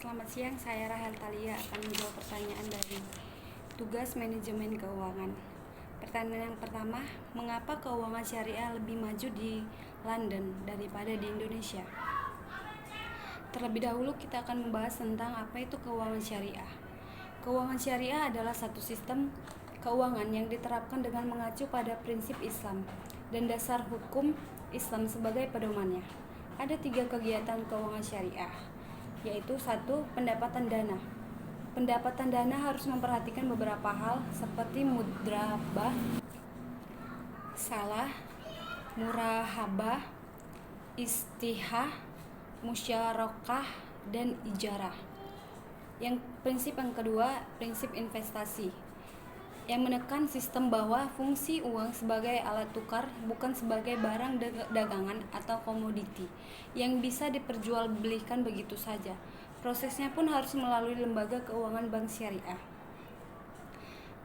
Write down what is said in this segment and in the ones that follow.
Selamat siang, saya Rahel Talia akan menjawab pertanyaan dari tugas manajemen keuangan. Pertanyaan yang pertama, mengapa keuangan syariah lebih maju di London daripada di Indonesia? Terlebih dahulu kita akan membahas tentang apa itu keuangan syariah. Keuangan syariah adalah satu sistem keuangan yang diterapkan dengan mengacu pada prinsip Islam dan dasar hukum Islam sebagai pedomannya. Ada 3 kegiatan keuangan syariah, yaitu 1. Pendapatan dana. Pendapatan dana harus memperhatikan beberapa hal seperti mudrabah, salah, murahabah, istihah, musyarakah, dan ijarah. Prinsip yang kedua, prinsip investasi, yang menekan sistem bahwa fungsi uang sebagai alat tukar, bukan sebagai barang dagangan atau komoditi yang bisa diperjualbelikan begitu saja. Prosesnya pun harus melalui lembaga keuangan bank syariah.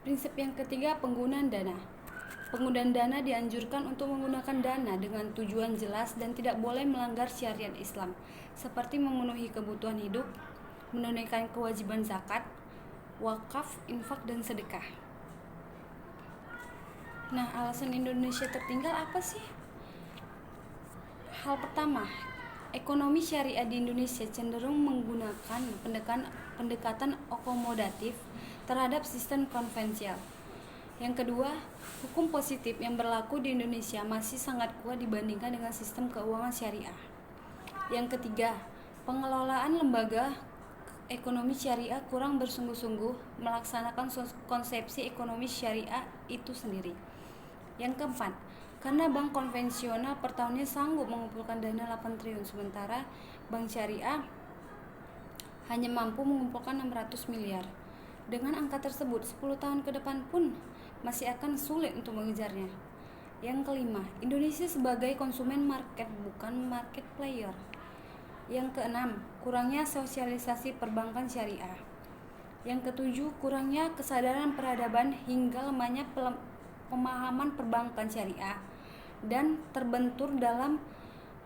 Prinsip yang ketiga, penggunaan dana. Penggunaan dana dianjurkan untuk menggunakan dana dengan tujuan jelas dan tidak boleh melanggar syariat Islam, seperti memenuhi kebutuhan hidup, menunaikan kewajiban zakat, wakaf, infak, dan sedekah. Nah, alasan Indonesia tertinggal apa sih? Hal pertama, ekonomi syariah di Indonesia cenderung menggunakan pendekatan akomodatif terhadap sistem konvensional. Yang kedua, hukum positif yang berlaku di Indonesia masih sangat kuat dibandingkan dengan sistem keuangan syariah. Yang ketiga, pengelolaan lembaga ekonomi syariah kurang bersungguh-sungguh melaksanakan konsepsi ekonomi syariah itu sendiri. Yang keempat, karena bank konvensional per tahunnya sanggup mengumpulkan dana 8 triliun, sementara bank syariah hanya mampu mengumpulkan 600 miliar. Dengan angka tersebut, 10 tahun ke depan pun masih akan sulit untuk mengejarnya. Yang kelima, Indonesia sebagai konsumen market, bukan market player. Yang keenam, kurangnya sosialisasi perbankan syariah. Yang ketujuh, kurangnya kesadaran peradaban hingga lemahnya pemahaman perbankan syariah dan terbentur dalam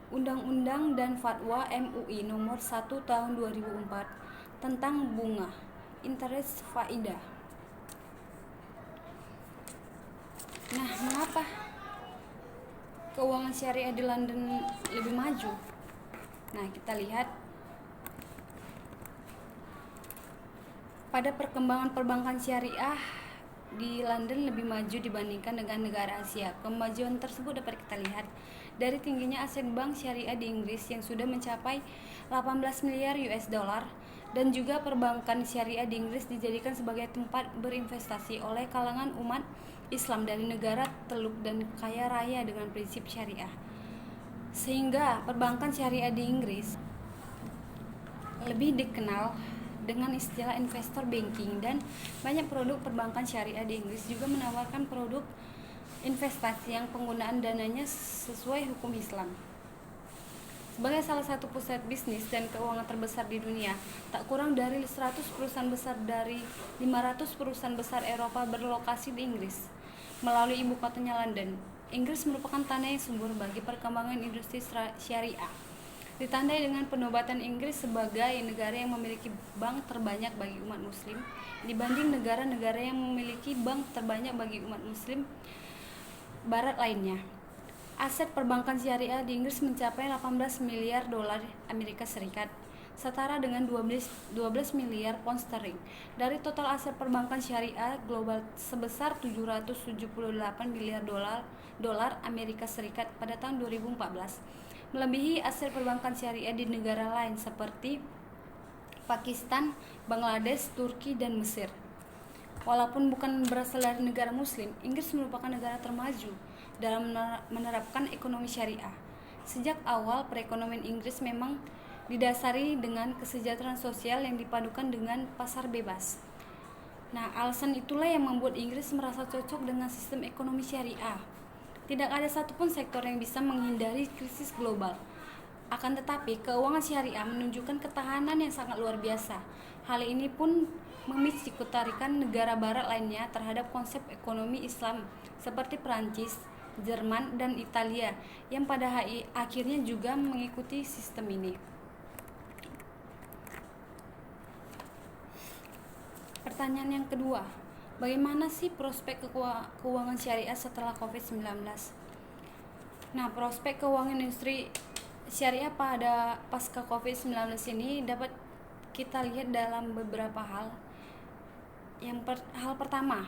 Undang-Undang dan Fatwa MUI nomor 1 tahun 2004 tentang bunga, interest faidah. Nah, mengapa keuangan syariah di London lebih maju? Nah, kita lihat pada perkembangan perbankan syariah di London lebih maju dibandingkan dengan negara Asia. Kemajuan tersebut dapat kita lihat dari tingginya aset bank syariah di Inggris yang sudah mencapai 18 miliar US dollar, dan juga perbankan syariah di Inggris dijadikan sebagai tempat berinvestasi oleh kalangan umat Islam dari negara teluk dan kaya raya dengan prinsip syariah. Sehingga perbankan syariah di Inggris lebih dikenal dengan istilah investor banking, dan banyak produk perbankan syariah di Inggris juga menawarkan produk investasi yang penggunaan dananya sesuai hukum Islam. Sebagai salah satu pusat bisnis dan keuangan terbesar di dunia, tak kurang dari 100 perusahaan besar dari 500 perusahaan besar Eropa berlokasi di Inggris melalui ibu kotanya London. Inggris merupakan tanah yang subur bagi perkembangan industri syariah. Ditandai dengan penobatan Inggris sebagai negara yang memiliki bank terbanyak bagi umat muslim dibanding negara-negara yang memiliki bank terbanyak bagi umat muslim barat lainnya. Aset perbankan syariah di Inggris mencapai 18 miliar dolar Amerika Serikat, setara dengan 12 miliar pound sterling. Dari total aset perbankan syariah global sebesar 778 miliar dolar Amerika Serikat pada tahun 2014, melebihi aset perbankan syariah di negara lain seperti Pakistan, Bangladesh, Turki, dan Mesir. Walaupun bukan berasal dari negara muslim, Inggris merupakan negara termaju dalam menerapkan ekonomi syariah. Sejak awal, perekonomian Inggris memang didasari dengan kesejahteraan sosial yang dipadukan dengan pasar bebas. Nah, alasan itulah yang membuat Inggris merasa cocok dengan sistem ekonomi syariah. Tidak ada satupun sektor yang bisa menghindari krisis global. Akan tetapi, keuangan syariah menunjukkan ketahanan yang sangat luar biasa. Hal ini pun memicu ketarikan negara barat lainnya terhadap konsep ekonomi Islam seperti Perancis, Jerman, dan Italia yang pada akhirnya juga mengikuti sistem ini. pertanyaan yang kedua, bagaimana sih prospek keuangan syariah setelah COVID-19? Nah, prospek keuangan industri syariah pada pasca COVID-19 ini dapat kita lihat dalam beberapa hal. Hal pertama,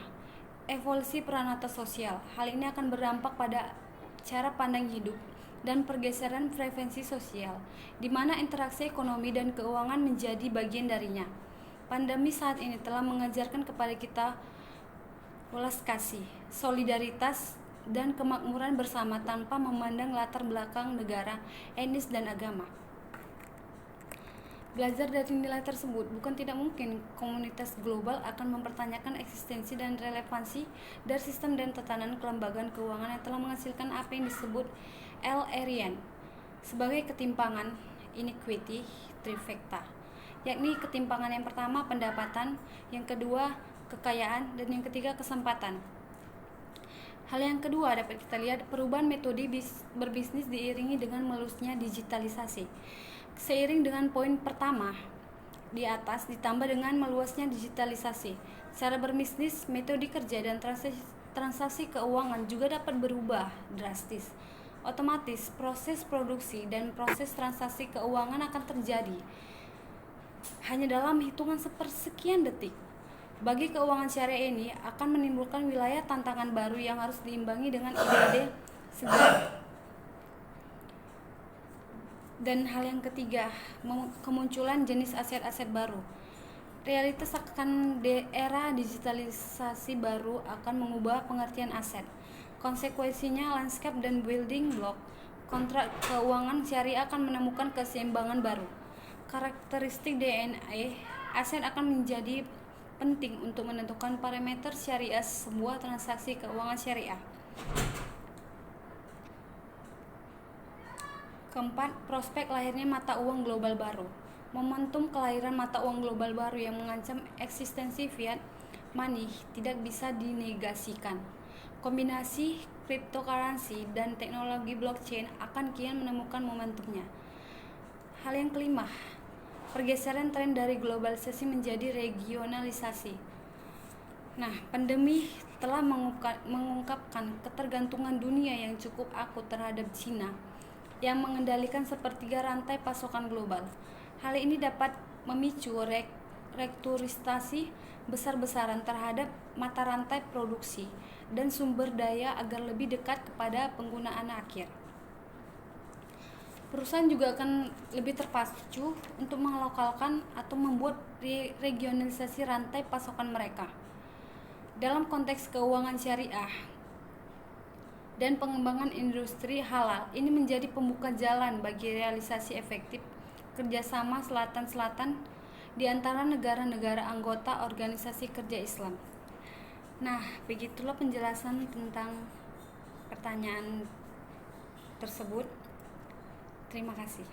evolusi peranata sosial. Hal ini akan berdampak pada cara pandang hidup dan pergeseran preferensi sosial, di mana interaksi ekonomi dan keuangan menjadi bagian darinya. Pandemi saat ini telah mengajarkan kepada kita welas kasih, solidaritas, dan kemakmuran bersama tanpa memandang latar belakang negara, etnis, dan agama. Belajar dari nilai tersebut, bukan tidak mungkin komunitas global akan mempertanyakan eksistensi dan relevansi dari sistem dan tatanan kelembagaan keuangan yang telah menghasilkan apa yang disebut L-Arian sebagai ketimpangan inequity trifecta, yakni ketimpangan yang pertama pendapatan, yang kedua kekayaan, dan yang ketiga kesempatan. Hal yang kedua dapat kita lihat perubahan metode berbisnis diiringi dengan meluasnya digitalisasi. Seiring dengan poin pertama di atas ditambah dengan meluasnya digitalisasi, cara berbisnis, metode kerja, dan transaksi keuangan juga dapat berubah drastis. Otomatis proses produksi dan proses transaksi keuangan akan terjadi hanya dalam hitungan sepersekian detik. Bagi keuangan syariah ini akan menimbulkan wilayah tantangan baru yang harus diimbangi dengan ide-ide segar. Dan hal yang ketiga, kemunculan jenis aset-aset baru. Realitas akan era digitalisasi baru akan mengubah pengertian aset. Konsekuensinya, landscape dan building block kontrak keuangan syariah akan menemukan keseimbangan baru. Karakteristik DNA aset akan menjadi penting untuk menentukan parameter syariah sebuah transaksi keuangan syariah. Keempat, prospek lahirnya mata uang global baru. Momentum kelahiran mata uang global baru yang mengancam eksistensi fiat money tidak bisa dinegasikan. Kombinasi cryptocurrency dan teknologi blockchain akan kian menemukan momentumnya. Hal yang kelima, pergeseran tren dari globalisasi menjadi regionalisasi. Nah, pandemi telah mengungkapkan ketergantungan dunia yang cukup akut terhadap Cina yang mengendalikan sepertiga rantai pasokan global. Hal ini dapat memicu restrukturisasi besar-besaran terhadap mata rantai produksi dan sumber daya agar lebih dekat kepada penggunaan akhir. Perusahaan juga akan lebih terpacu untuk melokalkan atau membuat regionalisasi rantai pasokan mereka. Dalam konteks keuangan syariah dan pengembangan industri halal, ini menjadi pembuka jalan bagi realisasi efektif kerjasama selatan-selatan di antara negara-negara anggota Organisasi Kerja Islam. Nah, begitulah penjelasan tentang pertanyaan tersebut. Terima kasih.